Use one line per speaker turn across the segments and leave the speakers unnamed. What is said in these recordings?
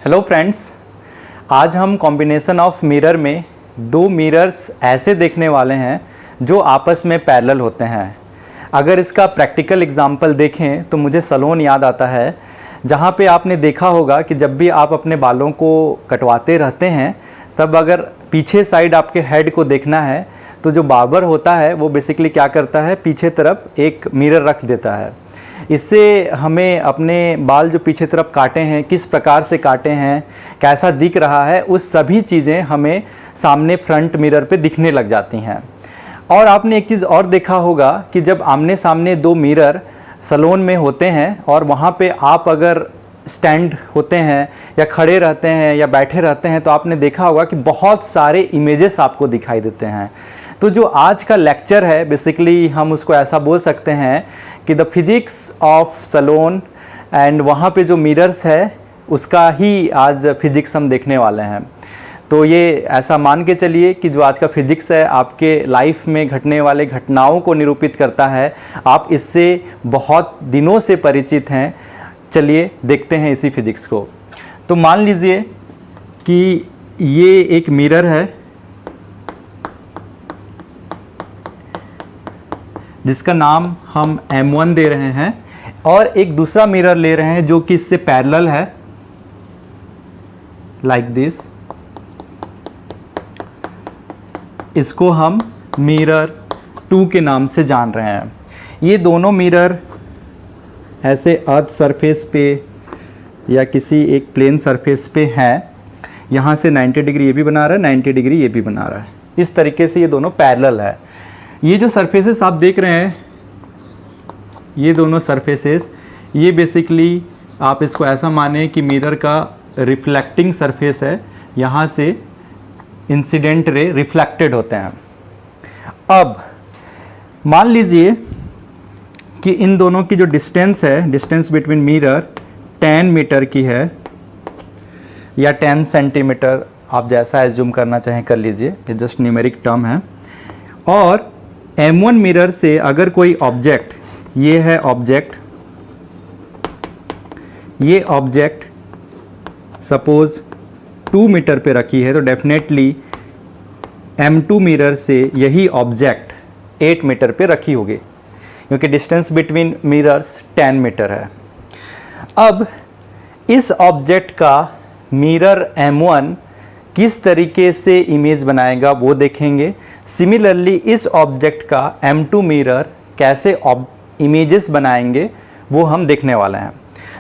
Hello friends, आज हम combination of mirror में दो मिरर्स ऐसे देखने वाले हैं जो आपस में पैरेलल होते हैं। अगर इसका प्रैक्टिकल एग्जांपल देखें तो मुझे सैलून याद आता है, जहाँ पे आपने देखा होगा कि जब भी आप अपने बालों को कटवाते रहते हैं तब अगर पीछे साइड आपके हेड को देखना है तो जो बार्बर होता है वो बेसिकली क्या करता है, पीछे तरफ एक मिरर रख देता है। इससे हमें अपने बाल जो पीछे तरफ काटे हैं, किस प्रकार से काटे हैं, कैसा दिख रहा है, उस सभी चीज़ें हमें सामने फ्रंट मिरर पे दिखने लग जाती हैं। और आपने एक चीज़ और देखा होगा कि जब आमने सामने दो मिरर सैलून में होते हैं और वहाँ पे आप अगर स्टैंड होते हैं या खड़े रहते हैं या बैठे रहते हैं तो आपने देखा होगा कि बहुत सारे इमेजेस आपको दिखाई देते हैं। तो जो आज का लेक्चर है बेसिकली हम उसको ऐसा बोल सकते हैं कि the physics of saloon, and वहाँ पे जो मिरर्स है उसका ही आज फिजिक्स हम देखने वाले हैं। तो ये ऐसा मान के चलिए कि जो आज का फिजिक्स है आपके लाइफ में घटने वाले घटनाओं को निरूपित करता है। आप इससे बहुत दिनों से परिचित हैं। चलिए देखते हैं इसी फिजिक्स को। तो मान लीजिए कि ये एक मिरर है जिसका नाम हम M1 दे रहे हैं, और एक दूसरा मिरर ले रहे हैं जो कि इससे पैरेलल है, लाइक दिस। इसको हम मिरर 2 के नाम से जान रहे हैं। ये दोनों मिरर ऐसे अर्थ सरफेस पे या किसी एक प्लेन सरफेस पे हैं। यहाँ से 90 डिग्री ये भी बना रहा है, 90 डिग्री ये भी बना रहा है। इस तरीके से ये दोनों पैरेलल है। ये जो सरफेसेस आप देख रहे हैं, ये दोनों सरफेसेस, ये बेसिकली आप इसको ऐसा माने कि मिरर का रिफ्लेक्टिंग सरफेस है। यहाँ से इंसिडेंट रे रिफ्लेक्टेड होते हैं। अब मान लीजिए कि इन दोनों की जो डिस्टेंस है, डिस्टेंस बिटवीन मिरर 10 मीटर की है या 10 सेंटीमीटर, आप जैसा एज्यूम करना चाहें कर लीजिए, ये जस्ट न्यूमेरिक टर्म है। और M1 मिरर से अगर कोई ऑब्जेक्ट, ये है ऑब्जेक्ट, ये ऑब्जेक्ट सपोज 2 मीटर पे रखी है तो डेफिनेटली M2 मिरर से यही ऑब्जेक्ट 8 मीटर पे रखी होगी, क्योंकि डिस्टेंस बिटवीन मिरर्स 10 मीटर है। अब इस ऑब्जेक्ट का मिरर M1 किस तरीके से इमेज बनाएगा वो देखेंगे। सिमिलरली इस ऑब्जेक्ट का M2 मिरर कैसे इमेजेस बनाएंगे वो हम देखने वाले हैं।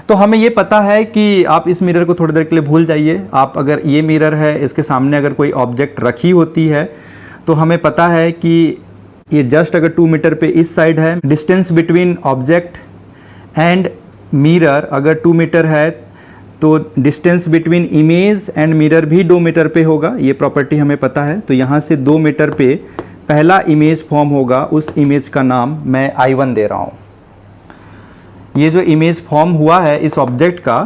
तो हमें ये पता है कि आप इस मिरर को थोड़ी देर के लिए भूल जाइए। आप अगर ये मिरर है, इसके सामने अगर कोई ऑब्जेक्ट रखी होती है तो हमें पता है कि ये जस्ट अगर 2 मीटर पे इस साइड है, distance between object and mirror अगर 2 मीटर है तो distance between image and mirror भी 2 मीटर पे होगा। ये प्रॉपर्टी हमें पता है। तो यहाँ से 2 मीटर पे पहला इमेज फॉर्म होगा, उस इमेज का नाम मैं I1 दे रहा हूँ। ये जो इमेज फॉर्म हुआ है इस ऑब्जेक्ट का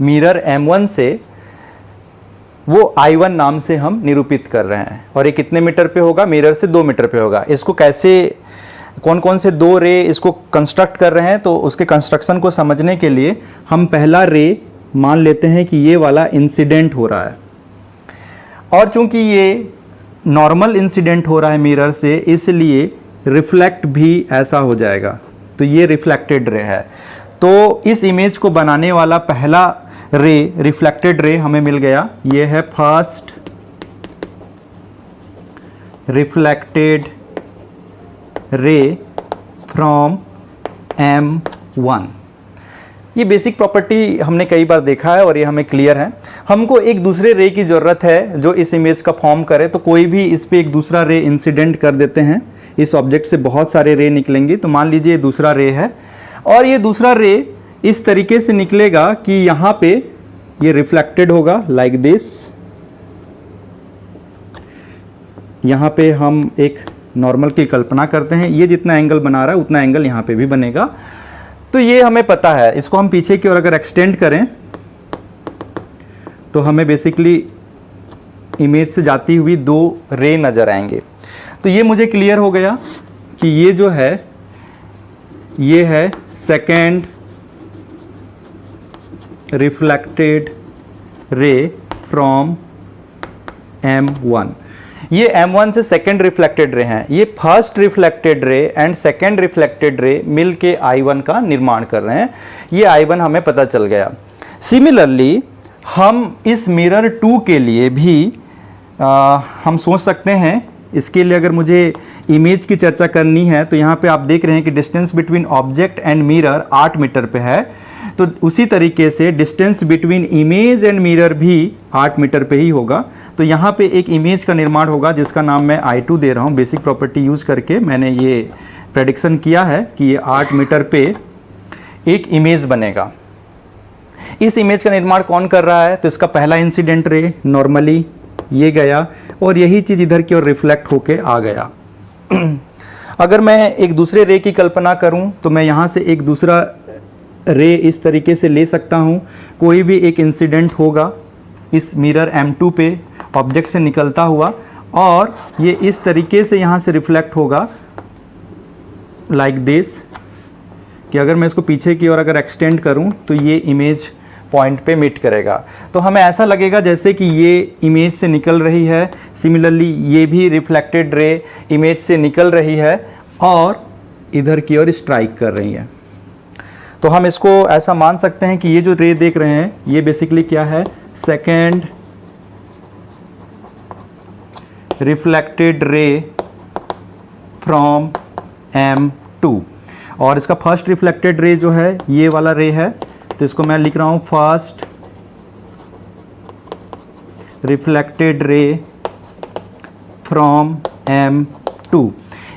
मिरर M1 से, वो I1 नाम से हम निरूपित कर रहे हैं। और ये कितने मीटर पे होगा? मिरर से 2 मीटर पे होगा। इसको कैसे, कौन कौन से दो रे इसको कंस्ट्रक्ट कर रहे हैं, तो उसके कंस्ट्रक्शन को समझने के लिए हम पहला रे मान लेते हैं कि ये वाला इंसिडेंट हो रहा है। और चूंकि ये नॉर्मल इंसिडेंट हो रहा है मिरर से, इसलिए रिफ्लेक्ट भी ऐसा हो जाएगा। तो ये रिफ्लेक्टेड रे है। तो इस इमेज को बनाने वाला पहला रे, रिफ्लेक्टेड रे हमें मिल गया। ये है फर्स्ट रिफ्लेक्टेड रे फ्रॉम M1। ये बेसिक प्रॉपर्टी हमने कई बार देखा है और ये हमें क्लियर है। हमको एक दूसरे रे की ज़रूरत है जो इस इमेज का फॉर्म करे, तो कोई भी इस पे एक दूसरा रे इंसिडेंट कर देते हैं। इस ऑब्जेक्ट से बहुत सारे रे निकलेंगे। तो मान लीजिए दूसरा रे है और ये दूसरा रे इस तरीके से निकलेगा कि यहाँ पे ये रिफ्लेक्टेड होगा, लाइक दिस। यहाँ पे हम एक नॉर्मल की कल्पना करते हैं। ये जितना एंगल बना रहा है उतना एंगल यहाँ पे भी बनेगा। तो ये हमें पता है। इसको हम पीछे की ओर अगर एक्सटेंड करें तो हमें बेसिकली इमेज से जाती हुई 2 रे नज़र आएंगे। तो ये मुझे क्लियर हो गया कि ये जो है ये है सेकेंड रिफ्लेक्टेड रे फ्रॉम M1। ये M1 से सेकेंड रिफ्लेक्टेड रे हैं, ये first reflected ray and second reflected ray मिल के I1 का निर्माण कर रहे हैं। ये I1 हमें पता चल गया। सिमिलरली हम इस मिरर 2 के लिए भी हम सोच सकते हैं। इसके लिए अगर मुझे इमेज की चर्चा करनी है तो यहाँ पे आप देख रहे हैं कि distance between object and mirror 8 metre पे है, तो उसी तरीके से distance between image and mirror भी 8 मीटर पे ही होगा। तो यहाँ पे एक इमेज का निर्माण होगा जिसका नाम मैं I2 दे रहा हूँ। बेसिक प्रॉपर्टी यूज़ करके मैंने ये प्रेडिक्शन किया है कि ये 8 मीटर पे एक इमेज बनेगा। इस इमेज का निर्माण कौन कर रहा है? तो इसका पहला इंसिडेंट रे नॉर्मली ये गया और यही चीज़ इधर की ओर रिफ्लेक्ट होके आ गया। अगर मैं एक दूसरे रे की कल्पना करूं तो मैं यहाँ से एक दूसरा रे इस तरीके से ले सकता हूँ। कोई भी एक इंसिडेंट होगा इस मिरर M2 पे ऑब्जेक्ट से निकलता हुआ और ये इस तरीके से यहाँ से रिफ्लेक्ट होगा लाइक दिस, कि अगर मैं इसको पीछे की ओर अगर एक्सटेंड करूँ तो ये इमेज पॉइंट पे मीट करेगा। तो हमें ऐसा लगेगा जैसे कि ये इमेज से निकल रही है। सिमिलरली ये भी रिफ्लेक्टेड रे इमेज से निकल रही है और इधर की ओर स्ट्राइक कर रही है। तो हम इसको ऐसा मान सकते हैं कि ये जो रे देख रहे हैं ये बेसिकली क्या है? सेकेंड रिफ्लेक्टेड रे फ्रॉम M2 और इसका फर्स्ट रिफ्लेक्टेड रे जो है ये वाला रे है, तो इसको मैं लिख रहा हूँ फर्स्ट रिफ्लेक्टेड रे फ्रॉम M2।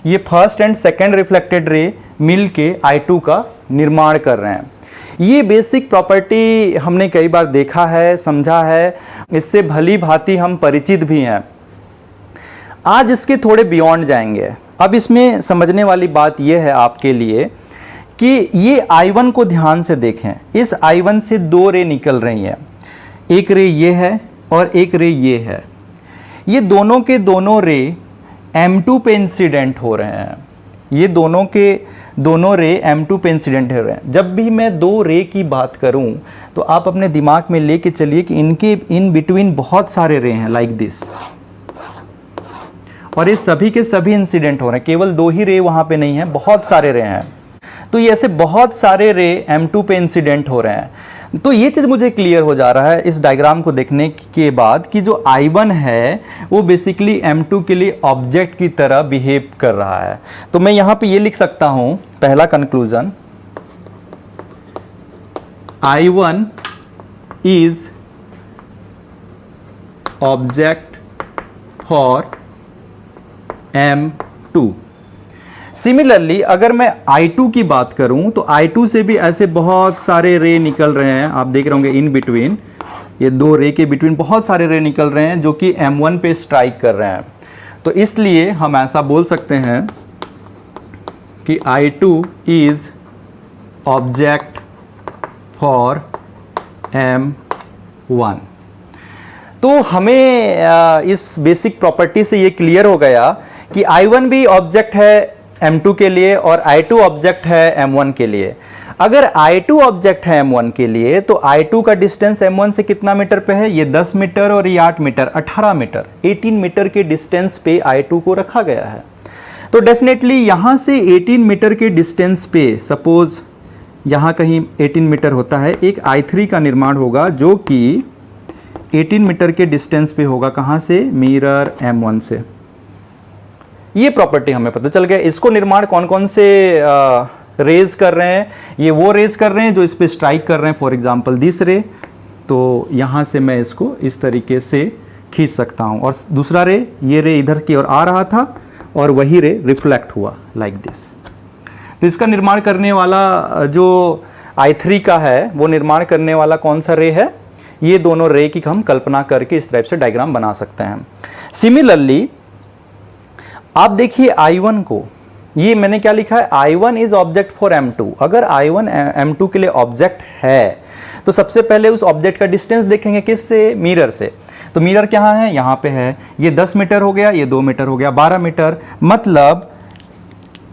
ये first and second reflected ray मिल के I2 का निर्माण कर रहे हैं। ये बेसिक प्रॉपर्टी हमने कई बार देखा है, समझा है, इससे भली भांति हम परिचित भी हैं। आज इसके थोड़े बियॉन्ड जाएंगे। अब इसमें समझने वाली बात यह है आपके लिए कि ये I1 को ध्यान से देखें। इस I1 से 2 रे निकल रही हैं, एक रे ये है और एक रे ये है। ये दोनों के दोनों रे M2 पे इंसिडेंट हो रहे हैं। ये दोनों के दोनों रे M2 पे इंसिडेंट हो रहे हैं। जब भी मैं 2 रे की बात करूं तो आप अपने दिमाग में लेके चलिए कि इनके इन बिटवीन बहुत सारे रे हैं लाइक दिस, और ये सभी के सभी इंसिडेंट हो रहे हैं। केवल 2 ही रे वहां पे नहीं है, बहुत सारे रे हैं। तो ये ऐसे बहुत सारे रे M2 पे इंसिडेंट हो रहे हैं। तो ये चीज़ मुझे क्लियर हो जा रहा है इस डायग्राम को देखने के बाद कि जो I1 है वो बेसिकली M2 के लिए ऑब्जेक्ट की तरह बिहेव कर रहा है। तो मैं यहाँ पे ये लिख सकता हूँ, पहला conclusion, I1 is object for M2। Similarly अगर मैं I2 की बात करूं तो I2 से भी ऐसे बहुत सारे रे निकल रहे हैं। आप देख रहे होंगे इन बिटवीन, ये 2 रे के बिटवीन बहुत सारे रे निकल रहे हैं जो कि M1 पे स्ट्राइक कर रहे हैं। तो इसलिए हम ऐसा बोल सकते हैं कि I2 is object for M1। तो हमें इस बेसिक प्रॉपर्टी से ये क्लियर हो गया कि I1 भी ऑब्जेक्ट है M2 के लिए और I2 ऑब्जेक्ट है M1 के लिए। अगर I2 ऑब्जेक्ट है M1 के लिए तो I2 का डिस्टेंस M1 से कितना मीटर पे है? ये 10 मीटर और ये 8 मीटर, 18 मीटर, 18 मीटर के डिस्टेंस पे I2 को रखा गया है। तो डेफिनेटली यहाँ से 18 मीटर के डिस्टेंस पे, सपोज यहाँ कहीं 18 मीटर होता है, एक I3 का निर्माण होगा जो कि 18 मीटर के डिस्टेंस पे होगा। कहाँ से? मिरर M1 से। ये प्रॉपर्टी हमें पता चल गया। इसको निर्माण कौन कौन से रेज कर रहे हैं? ये वो रेज कर रहे हैं जो इस पे स्ट्राइक कर रहे हैं, फॉर एग्जांपल दिस रे। तो यहाँ से मैं इसको इस तरीके से खींच सकता हूँ और दूसरा रे, ये रे इधर की ओर आ रहा था और वही रे रिफ्लेक्ट हुआ लाइक दिस। तो इसका निर्माण करने वाला जो I3 का है वो निर्माण करने वाला कौन सा रे है? ये दोनों रे की हम कल्पना करके इस टाइप से डायग्राम बना सकते हैं। सिमिलरली आप देखिए I1 को, ये मैंने क्या लिखा है? I1 is object for M2। अगर I1 M2 के लिए ऑब्जेक्ट है तो सबसे पहले उस ऑब्जेक्ट का डिस्टेंस देखेंगे किससे? मिरर से। तो मिरर कहाँ है? यहाँ पे है। ये 10 मीटर हो गया, ये 2 मीटर हो गया, 12 मीटर। मतलब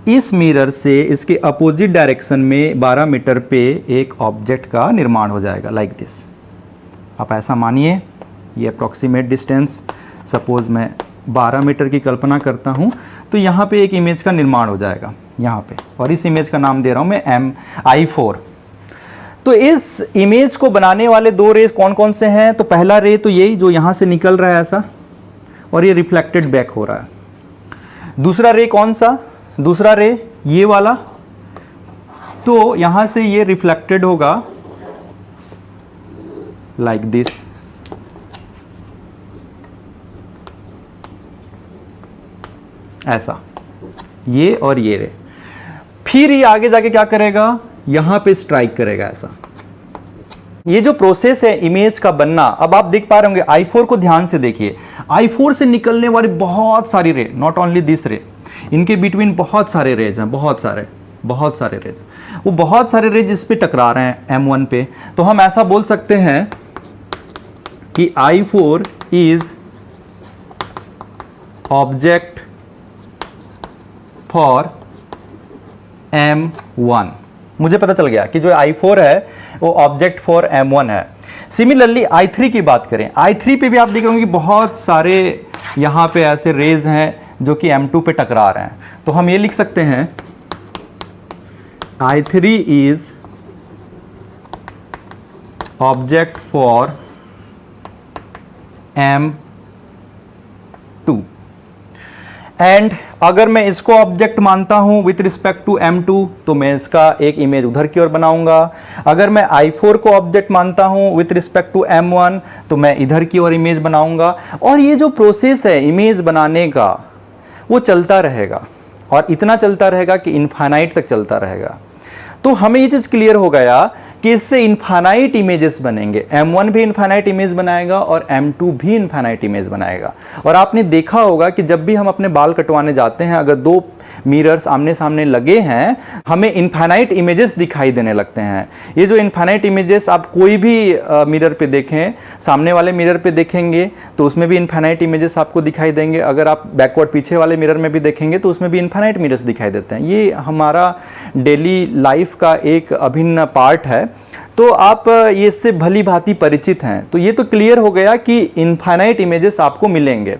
इस मिरर से इसके अपोजिट डायरेक्शन में 12 मीटर पे एक ऑब्जेक्ट का निर्माण हो जाएगा लाइक दिस। आप ऐसा मानिए, ये अप्रॉक्सीमेट डिस्टेंस, सपोज़ मैं 12 मीटर की कल्पना करता हूँ, तो यहाँ पे एक इमेज का निर्माण हो जाएगा यहाँ पे, और इस इमेज का नाम दे रहा हूँ मैं I4। तो इस इमेज को बनाने वाले दो रे कौन कौन से हैं? तो पहला रे तो यही जो यहाँ से निकल रहा है ऐसा, और ये रिफ्लेक्टेड बैक हो रहा है। दूसरा रे कौन सा? दूसरा रे ये वाला, तो यहाँ से ये रिफ्लेक्टेड होगा लाइक दिस, ऐसा, ये और ये रे। फिर ये आगे जाके क्या करेगा? यहां पे स्ट्राइक करेगा ऐसा। ये जो प्रोसेस है इमेज का बनना, अब आप देख पा रहे होंगे I4 को ध्यान से देखिए। I4 से निकलने वाली बहुत सारी रे, नॉट ओनली दिस रे, इनके बिटवीन बहुत सारे रेज हैं, बहुत सारे रेज। वो बहुत सारे रेज इस पे टकरा रहे हैं M1 पे। तो हम ऐसा बोल सकते हैं कि I4 is object for M1। मुझे पता चल गया कि जो I4 है वो ऑब्जेक्ट फॉर M1 है। सिमिलरली I3 की बात करें, I3 पे भी आप देख रहे होंगे कि बहुत सारे यहाँ पे ऐसे रेज हैं जो कि M2 पे टकरा रहे हैं। तो हम ये लिख सकते हैं I3 is object for M2। And अगर मैं इसको ऑब्जेक्ट मानता हूं विथ रिस्पेक्ट टू M2, तो मैं इसका एक इमेज उधर की ओर बनाऊंगा। अगर मैं I4 को ऑब्जेक्ट मानता हूं विथ रिस्पेक्ट टू M1, तो मैं इधर की ओर इमेज बनाऊंगा। और ये जो प्रोसेस है इमेज बनाने का, वो चलता रहेगा, और इतना चलता रहेगा कि इनफाइनाइट तक चलता रहेगा। तो हमें ये चीज़ क्लियर हो गया कि इससे इनफाइनाइट इमेजेस बनेंगे। M1 भी इनफाइनाइट इमेज बनाएगा और M2 भी इनफाइनाइट इमेज बनाएगा। और आपने देखा होगा कि जब भी हम अपने बाल कटवाने जाते हैं, अगर दो मिरर्स आमने सामने लगे हैं, हमें इनफाइनाइट इमेजेस दिखाई देने लगते हैं। ये जो इनफाइनाइट इमेजेस आप कोई भी मिरर पे देखें, सामने वाले मिरर पे देखेंगे तो उसमें भी इनफाइनाइट इमेजेस आपको दिखाई देंगे। अगर आप बैकवर्ड पीछे वाले मिरर में भी देखेंगे तो उसमें भी इनफाइनाइट मिरर्स दिखाई देते हैं। ये हमारा डेली लाइफ का एक अभिन्न पार्ट है। तो आप ये इससे भली भांति परिचित हैं। तो ये तो क्लियर हो गया कि इनफाइनाइट इमेजेस आपको मिलेंगे।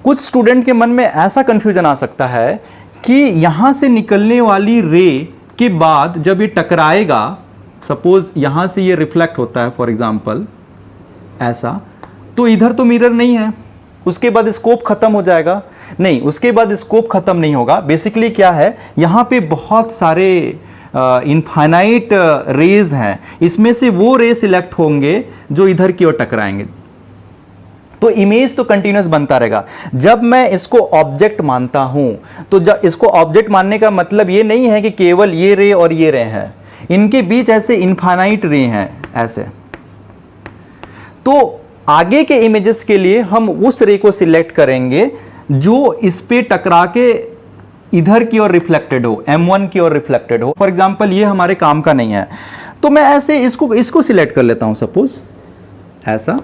कुछ स्टूडेंट के मन में ऐसा कंफ्यूजन आ सकता है कि यहां से निकलने वाली रे के बाद जब ये टकराएगा, सपोज यहां से ये रिफ्लेक्ट होता है फॉर एग्जांपल ऐसा, तो इधर तो मिरर नहीं है, उसके बाद स्कोप खत्म हो जाएगा। नहीं, उसके बाद स्कोप खत्म नहीं होगा। बेसिकली क्या है, यहां पे बहुत सारे इनफाइनाइट रेज हैं, इसमें से वो रे सिलेक्ट होंगे जो इधर की ओर टकराएंगे। तो इमेज तो कंटिन्यूस बनता रहेगा। जब मैं इसको ऑब्जेक्ट मानता हूं, तो जब इसको ऑब्जेक्ट मानने का मतलब ये नहीं है कि केवल ये रे और ये रे हैं, इनके बीच ऐसे इनफाइनाइट रे हैं ऐसे। तो आगे के इमेजेस के लिए हम उस रे को सिलेक्ट करेंगे जो इस पे टकरा के इधर की ओर रिफ्लेक्टेड हो, M1 की ओर रिफ्लेक्टेड हो। फॉर एग्जांपल ये हमारे काम का नहीं है, तो मैं ऐसे इसको सिलेक्ट कर लेता हूं सपोज ऐसा।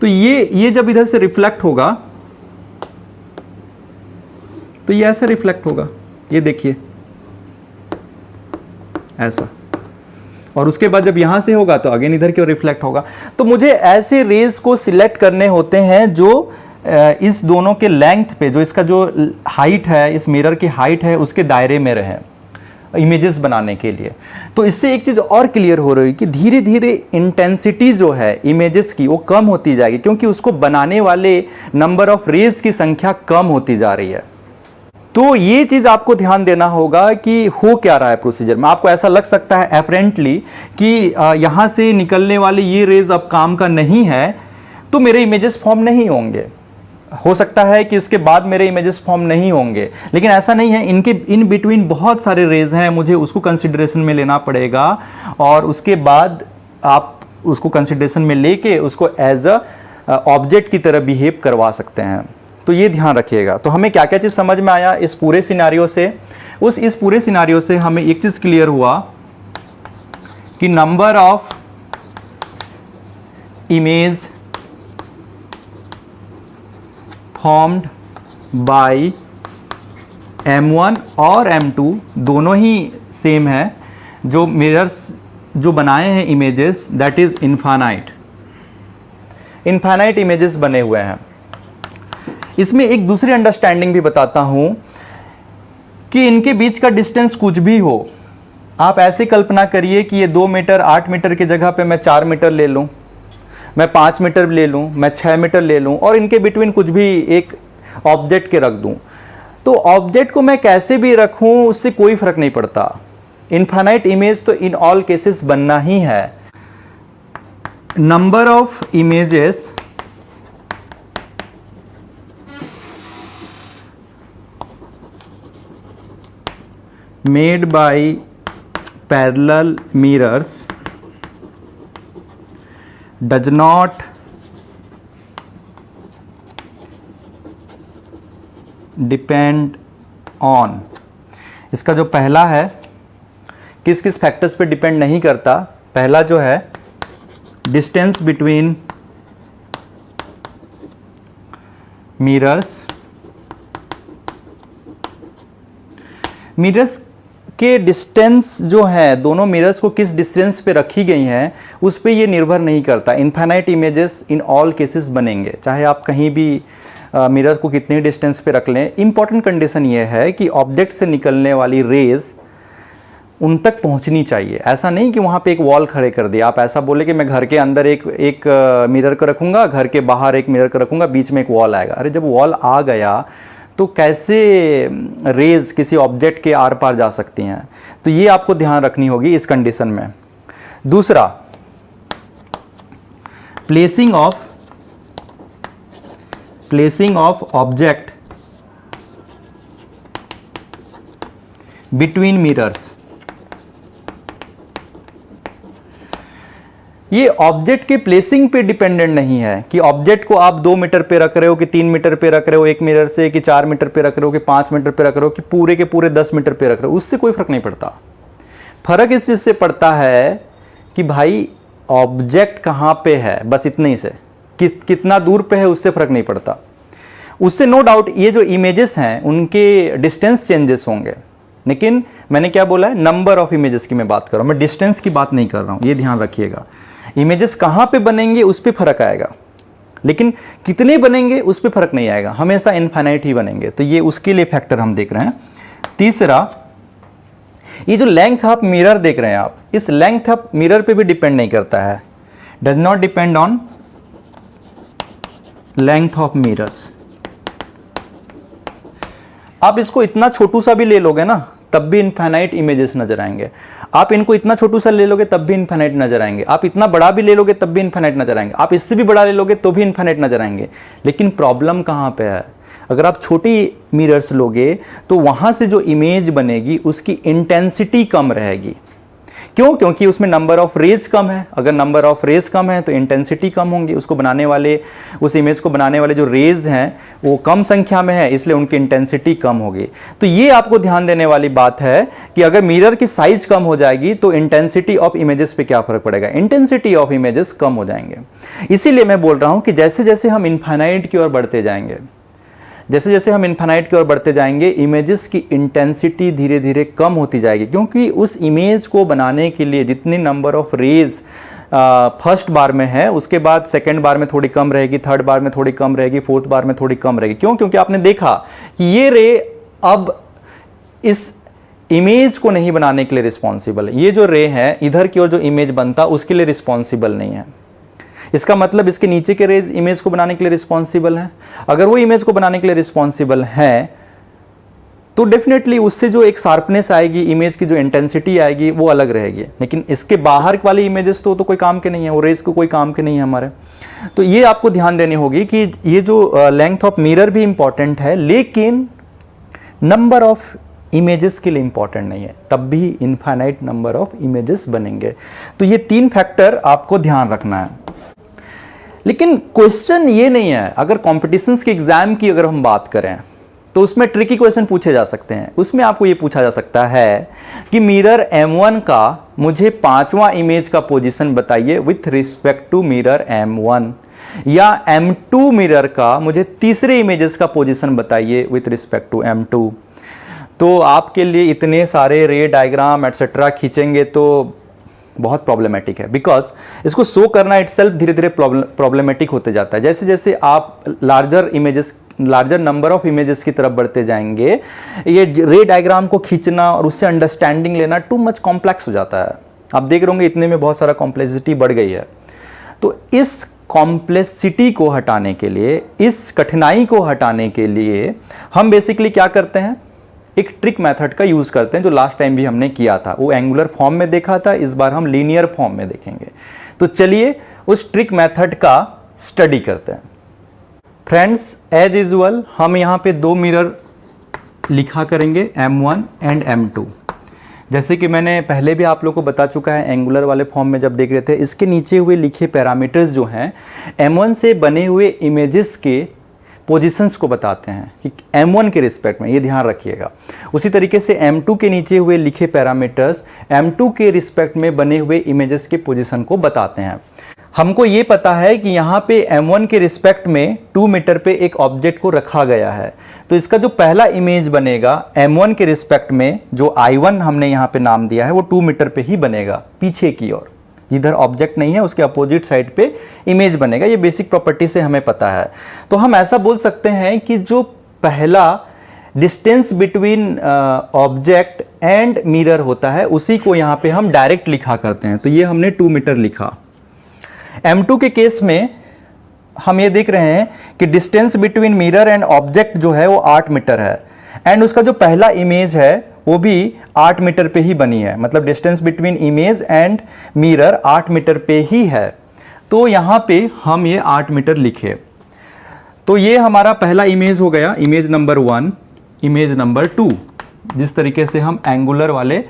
तो ये जब इधर से रिफ्लेक्ट होगा तो ये ऐसे रिफ्लेक्ट होगा, ये देखिए ऐसा। और उसके बाद जब यहां से होगा तो अगेन इधर की ओर रिफ्लेक्ट होगा। तो मुझे ऐसे रेज को सिलेक्ट करने होते हैं जो इस दोनों के लेंथ पे, जो इसका जो हाइट है, इस मिरर की हाइट है, उसके दायरे में रहे इमेजेस बनाने के लिए। तो इससे एक चीज़ और क्लियर हो रही है कि धीरे धीरे इंटेंसिटी जो है इमेजेस की वो कम होती जाएगी, क्योंकि उसको बनाने वाले नंबर ऑफ रेज की संख्या कम होती जा रही है। तो ये चीज़ आपको ध्यान देना होगा कि हो क्या रहा है प्रोसीजर में। आपको ऐसा लग सकता है अपेरेंटली कि यहाँ से निकलने वाले ये रेज अब काम का नहीं है, तो मेरे इमेजेस फॉर्म नहीं होंगे। हो सकता है कि इसके बाद मेरे इमेजेस फॉर्म नहीं होंगे, लेकिन ऐसा नहीं है। इनके इन बिटवीन बहुत सारे रेज हैं, मुझे उसको कंसिडरेशन में लेना पड़ेगा, और उसके बाद आप उसको कंसिडरेशन में लेके उसको एज अ ऑब्जेक्ट की तरह बिहेव करवा सकते हैं। तो ये ध्यान रखिएगा। तो हमें क्या क्या चीज़ समझ में आया इस पूरे सिनारियो से? इस पूरे सिनारियो से हमें एक चीज़ क्लियर हुआ कि number of image formed by M1 और M2 दोनों ही सेम है। जो मिरर्स जो बनाए हैं images, that is infinite. Infinite images बने हुए हैं। इसमें एक दूसरी अंडरस्टैंडिंग भी बताता हूं कि इनके बीच का डिस्टेंस कुछ भी हो, आप ऐसे कल्पना करिए कि ये 2 मीटर 8 मीटर की जगह पे मैं 4 मीटर ले लूं, मैं 5 मीटर ले लूं, मैं 6 मीटर ले लूं और इनके बिटवीन कुछ भी एक ऑब्जेक्ट के रख दूं, तो ऑब्जेक्ट को मैं कैसे भी रखूं उससे कोई फर्क नहीं पड़ता। इनफाइनाइट इमेज तो इन ऑल केसेस बनना ही है। Number of images made by parallel mirrors does not depend on, इसका जो पहला है किस किस फैक्टर्स पे डिपेंड नहीं करता। पहला जो है डिस्टेंस बिटवीन मिरर्स, मिरर्स के डिस्टेंस जो है, दोनों मिरर्स को किस डिस्टेंस पे रखी गई हैं उस पे ये निर्भर नहीं करता। Infinite images in all cases बनेंगे, चाहे आप कहीं भी मिरर को कितनी डिस्टेंस पे रख लें। इंपॉर्टेंट कंडीशन ये है कि ऑब्जेक्ट से निकलने वाली रेज उन तक पहुंचनी चाहिए। ऐसा नहीं कि वहाँ पे एक वॉल खड़े कर दिया, आप ऐसा बोले कि मैं घर के अंदर एक मिरर को रखूँगा, घर के बाहर एक मिरर को रखूँगा, बीच में एक वॉल आएगा। अरे जब वॉल आ गया तो कैसे रेज किसी ऑब्जेक्ट के आर पार जा सकती हैं, तो ये आपको ध्यान रखनी होगी इस कंडीशन में। दूसरा, placing of object between mirrors. ये ऑब्जेक्ट के प्लेसिंग पे डिपेंडेंट नहीं है कि ऑब्जेक्ट को आप 2 मीटर पे रख रहे हो कि 3 मीटर पे रख रहे हो एक मिरर से, कि 4 मीटर पे रख रहे हो कि 5 मीटर पे रख रहे हो कि पूरे के पूरे 10 मीटर पे रख रहे हो, उससे कोई फर्क नहीं पड़ता। फर्क इस चीज से पड़ता है कि भाई ऑब्जेक्ट कहां पे है, बस इतने ही से, कितना दूर पे है उससे फर्क नहीं पड़ता। उससे नो डाउट ये जो इमेजेस हैं उनके डिस्टेंस चेंजेस होंगे, लेकिन मैंने क्या बोला है, नंबर ऑफ इमेजेस की मैं बात कर रहा हूं, मैं डिस्टेंस की बात नहीं कर रहा हूं, ये ध्यान रखिएगा। इमेजेस कहां पे बनेंगे उस पे फर्क आएगा, लेकिन कितने बनेंगे उस पे फर्क नहीं आएगा, हमेशा इनफाइनाइट ही बनेंगे। तो ये उसके लिए फैक्टर हम देख रहे हैं। तीसरा, ये जो लेंथ ऑफ मिरर देख रहे हैं आप, इस लेंथ ऑफ मिरर पे भी डिपेंड नहीं करता है, does not depend on length of mirrors. आप इसको इतना छोटू सा भी ले लोगे ना तब भी इनफाइनाइट इमेजेस नजर आएंगे, आप इनको इतना छोटू सा ले लोगे तब भी इनफाइनाइट नजर आएंगे, आप इतना बड़ा भी ले लोगे तब भी इनफाइनाइट नजर आएंगे, आप इससे भी बड़ा ले लोगे तो भी इनफाइनाइट नजर आएंगे। लेकिन प्रॉब्लम कहां पे है, अगर आप छोटी मिरर्स लोगे तो वहां से जो इमेज बनेगी उसकी इंटेंसिटी कम रहेगी। क्यों? क्योंकि उसमें नंबर ऑफ रेज कम है। अगर नंबर ऑफ रेज कम है तो इंटेंसिटी कम होंगी, उसको बनाने वाले, उस इमेज को बनाने वाले जो रेज हैं वो कम संख्या में है, इसलिए उनकी इंटेंसिटी कम होगी। तो ये आपको ध्यान देने वाली बात है कि अगर मिरर की साइज कम हो जाएगी तो इंटेंसिटी ऑफ इमेजेस पे क्या फर्क पड़ेगा, इंटेंसिटी ऑफ इमेजेस कम हो जाएंगे। इसीलिए मैं बोल रहा हूं कि जैसे जैसे हम इनफाइनाइट की ओर बढ़ते जाएंगे, जैसे जैसे हम इनफाइनाइट की ओर बढ़ते जाएंगे, इमेजेस की इंटेंसिटी धीरे धीरे कम होती जाएगी, क्योंकि उस इमेज को बनाने के लिए जितनी नंबर ऑफ रेज फर्स्ट बार में है, उसके बाद सेकंड बार में थोड़ी कम रहेगी, थर्ड बार में थोड़ी कम रहेगी, फोर्थ बार में थोड़ी कम रहेगी। क्यों? क्योंकि आपने देखा कि ये रे अब इस इमेज को नहीं बनाने के लिए रिस्पॉन्सिबल है, ये जो रे है इधर की ओर जो इमेज बनता उसके लिए रिस्पॉन्सिबल नहीं है। इसका मतलब इसके नीचे के रेज इमेज को बनाने के लिए रिस्पॉन्सिबल है। अगर वो इमेज को बनाने के लिए रिस्पॉन्सिबल है तो डेफिनेटली उससे जो एक शार्पनेस आएगी, इमेज की जो इंटेंसिटी आएगी वो अलग रहेगी। लेकिन इसके बाहर वाली इमेजेस तो कोई काम के नहीं है, वो रेज को कोई काम के नहीं है हमारे। तो ये आपको ध्यान देनी होगी कि ये जो लेंथ ऑफ मिरर भी इंपॉर्टेंट है, लेकिन नंबर ऑफ इमेजेस के लिए इंपॉर्टेंट नहीं है, तब भी इनफाइनाइट नंबर ऑफ इमेजेस बनेंगे। तो ये 3 फैक्टर आपको ध्यान रखना है। लेकिन क्वेश्चन ये नहीं है, अगर कॉम्पिटिशन्स के एग्जाम की अगर हम बात करें तो उसमें ट्रिकी क्वेश्चन पूछे जा सकते हैं। उसमें आपको ये पूछा जा सकता है कि मिरर M1 का मुझे 5वां इमेज का पोजीशन बताइए with respect to mirror M1, या M2 मिरर का मुझे तीसरे इमेजेस का पोजीशन बताइए विथ रिस्पेक्ट टू M2। तो आपके लिए इतने सारे रे डायग्राम एटसेट्रा खींचेंगे तो बहुत प्रॉब्लमेटिक है, बिकॉज इसको शो करना इटसेल्फ धीरे धीरे प्रॉब्लमेटिक होते जाता है। जैसे जैसे आप लार्जर नंबर ऑफ इमेजेस की तरफ बढ़ते जाएंगे, ये रे डायग्राम को खींचना और उससे अंडरस्टैंडिंग लेना टू मच कॉम्प्लेक्स हो जाता है। आप देख रहे होंगे इतने में बहुत सारा कॉम्प्लेक्सिटी बढ़ गई है। तो इस कॉम्प्लेक्सिटी को हटाने के लिए, इस कठिनाई को हटाने के लिए हम बेसिकली क्या करते हैं, एक ट्रिक मेथड का यूज करते हैं, जो लास्ट टाइम भी हमने किया था। वो एंगुलर फॉर्म में देखा था, इस बार हम लीनियर फॉर्म में देखेंगे। तो चलिए उस ट्रिक मेथड का स्टडी करते हैं। फ्रेंड्स, एज यूजुअल हम यहाँ पे 2 मिरर लिखा करेंगे, M1 एंड M2। जैसे कि मैंने पहले भी आप लोगों को बता चुका है, एंगुलर वाले फॉर्म में जब देख रहे थे, इसके नीचे हुए लिखे पैरामीटर्स जो हैं M1 से बने हुए इमेजेस के पोजीशंस को बताते हैं कि M1 के रिस्पेक्ट में, ये ध्यान रखिएगा। उसी तरीके से M2 के नीचे हुए लिखे पैरामीटर्स M2 के रिस्पेक्ट में बने हुए इमेजेस के पोजीशन को बताते हैं। हमको ये पता है कि यहाँ पे M1 के रिस्पेक्ट में 2 मीटर पे एक ऑब्जेक्ट को रखा गया है, तो इसका जो पहला इमेज बनेगा M1 के रिस्पेक्ट में, जो I1 हमने यहाँ पे नाम दिया है, वो 2 मीटर पे ही बनेगा, पीछे की ओर, जिधर ऑब्जेक्ट नहीं है उसके अपोजिट साइड पे इमेज बनेगा। ये बेसिक प्रॉपर्टी से हमें पता है। तो हम ऐसा बोल सकते हैं कि जो पहला distance between object and mirror होता है, उसी को यहाँ पे हम डायरेक्ट लिखा करते हैं। तो ये हमने 2 मीटर लिखा। M2 के केस में हम ये देख रहे हैं कि distance between mirror and object जो है वो 8 मीटर है, एंड उसका जो पहला इमेज है वो भी 8 मीटर पे ही बनी है। मतलब distance between image and mirror 8 metre पे ही है। तो यहाँ पे हम ये 8 मीटर लिखे। तो ये हमारा पहला इमेज हो गया, इमेज नंबर 1, इमेज नंबर 2, जिस तरीके से हम एंगुलर वाले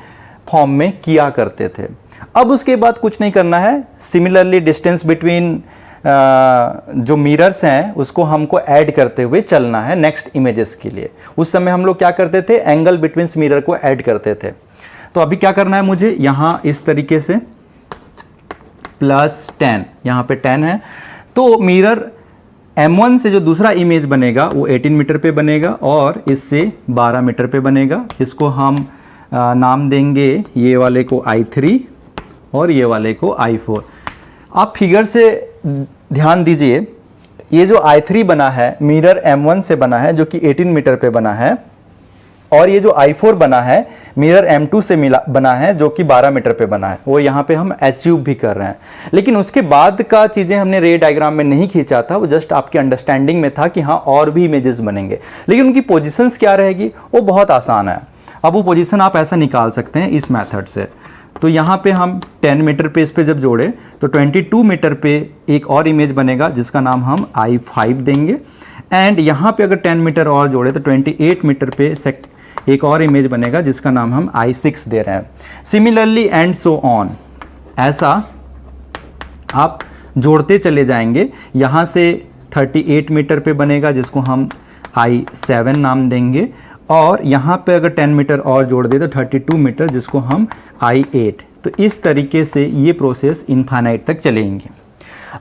फॉर्म में किया करते थे। अब उसके बाद कुछ नहीं करना है। सिमिलरली डिस्टेंस बिटवीन जो मिरर्स हैं उसको हमको ऐड करते हुए चलना है नेक्स्ट इमेजेस के लिए। उस समय हम लोग क्या करते थे, एंगल बिटवीन मिरर को ऐड करते थे। तो अभी क्या करना है मुझे, यहाँ इस तरीके से +10, यहाँ पे 10 है। तो मिरर M1 से जो दूसरा इमेज बनेगा वो 18 मीटर पे बनेगा और इससे 12 मीटर पे बनेगा। इसको हम नाम देंगे, ये वाले को I3 और ये वाले को I4। आप फिगर से ध्यान दीजिए, ये जो I3 बना है मिरर M1 से बना है, जो कि 18 मीटर पे बना है, और ये जो I4 बना है मिरर M2 से बना है, जो कि 12 मीटर पे बना है। वो यहाँ पे हम अचीव भी कर रहे हैं। लेकिन उसके बाद का चीज़ें हमने रे डायग्राम में नहीं खींचा था, वो जस्ट आपके अंडरस्टैंडिंग में था कि हाँ और भी इमेजेस बनेंगे। लेकिन उनकी पोजिशंस क्या रहेगी, वो बहुत आसान है। अब वो पोजिशन आप ऐसा निकाल सकते हैं इस मैथड से। तो यहाँ पे हम 10 मीटर पे इस पे जब जोड़े तो 22 मीटर पे एक और इमेज बनेगा, जिसका नाम हम I5 देंगे। एंड यहाँ पे अगर 10 मीटर और जोड़े तो 28 मीटर पे एक और इमेज बनेगा, जिसका नाम हम I6 दे रहे हैं। सिमिलरली एंड सो ऑन, ऐसा आप जोड़ते चले जाएंगे। यहाँ से 38 मीटर पे बनेगा, जिसको हम I7 नाम देंगे, और यहाँ पे अगर 10 मीटर और जोड़ दे तो 32 मीटर, जिसको हम I8। तो इस तरीके से ये प्रोसेस इनफाइनाइट तक चलेंगे।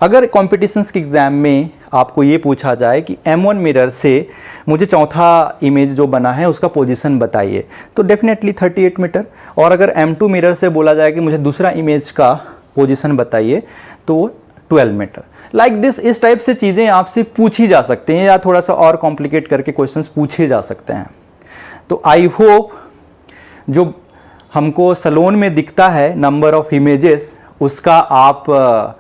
अगर कॉम्पिटिशन्स के एग्ज़ाम में आपको ये पूछा जाए कि M1 मिरर से मुझे चौथा इमेज जो बना है उसका पोजीशन बताइए, तो डेफिनेटली 38 मीटर। और अगर M2 मिरर से बोला जाए कि मुझे दूसरा इमेज का पोजीशन बताइए, तो 12 मीटर। लाइक दिस, इस टाइप से चीज़ें आपसे पूछी जा सकती हैं, या थोड़ा सा और कॉम्प्लिकेट करके क्वेश्चंस पूछे जा सकते हैं। तो आई होप जो हमको सलोन में दिखता है नंबर ऑफ इमेजेस, उसका आप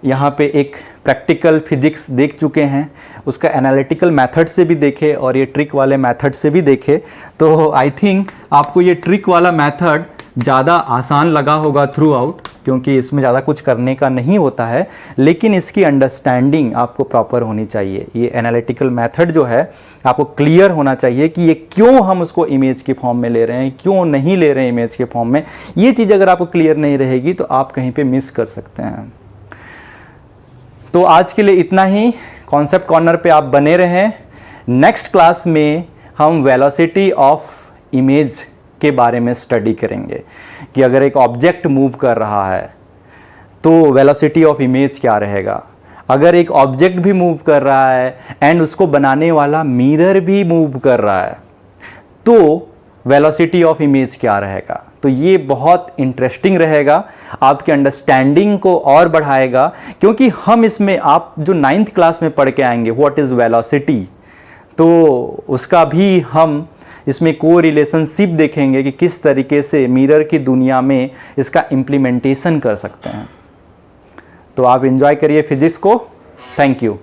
यहाँ पे एक प्रैक्टिकल फिजिक्स देख चुके हैं, उसका एनालिटिकल मेथड से भी देखे और ये ट्रिक वाले मेथड से भी देखे। तो आई थिंक आपको ये ट्रिक वाला मेथड ज़्यादा आसान लगा होगा थ्रू आउट, क्योंकि इसमें ज़्यादा कुछ करने का नहीं होता है, लेकिन इसकी अंडरस्टैंडिंग आपको प्रॉपर होनी चाहिए। ये एनालिटिकल मेथड जो है आपको क्लियर होना चाहिए कि ये क्यों हम उसको इमेज के फॉर्म में ले रहे हैं, क्यों नहीं ले रहे हैं इमेज के फॉर्म में। ये चीज़ अगर आपको क्लियर नहीं रहेगी तो आप कहीं पे मिस कर सकते हैं। तो आज के लिए इतना ही। कॉन्सेप्ट कॉर्नर पे आप बने रहें। नेक्स्ट क्लास में हम वेलोसिटी ऑफ इमेज के बारे में स्टडी करेंगे कि अगर एक ऑब्जेक्ट मूव कर रहा है तो वेलोसिटी ऑफ इमेज क्या रहेगा। अगर एक ऑब्जेक्ट भी मूव कर रहा है एंड उसको बनाने वाला मिरर भी मूव कर रहा है, तो वेलोसिटी ऑफ इमेज क्या रहेगा। तो ये बहुत इंटरेस्टिंग रहेगा, आपके अंडरस्टैंडिंग को और बढ़ाएगा, क्योंकि हम इसमें आप जो 9th क्लास में पढ़ के आएंगे व्हाट इज़ वेलोसिटी, तो उसका भी हम इसमें को रिलेशनशिप देखेंगे कि किस तरीके से मिरर की दुनिया में इसका इम्प्लीमेंटेशन कर सकते हैं। तो आप एंजॉय करिए फिजिक्स को। Thank you.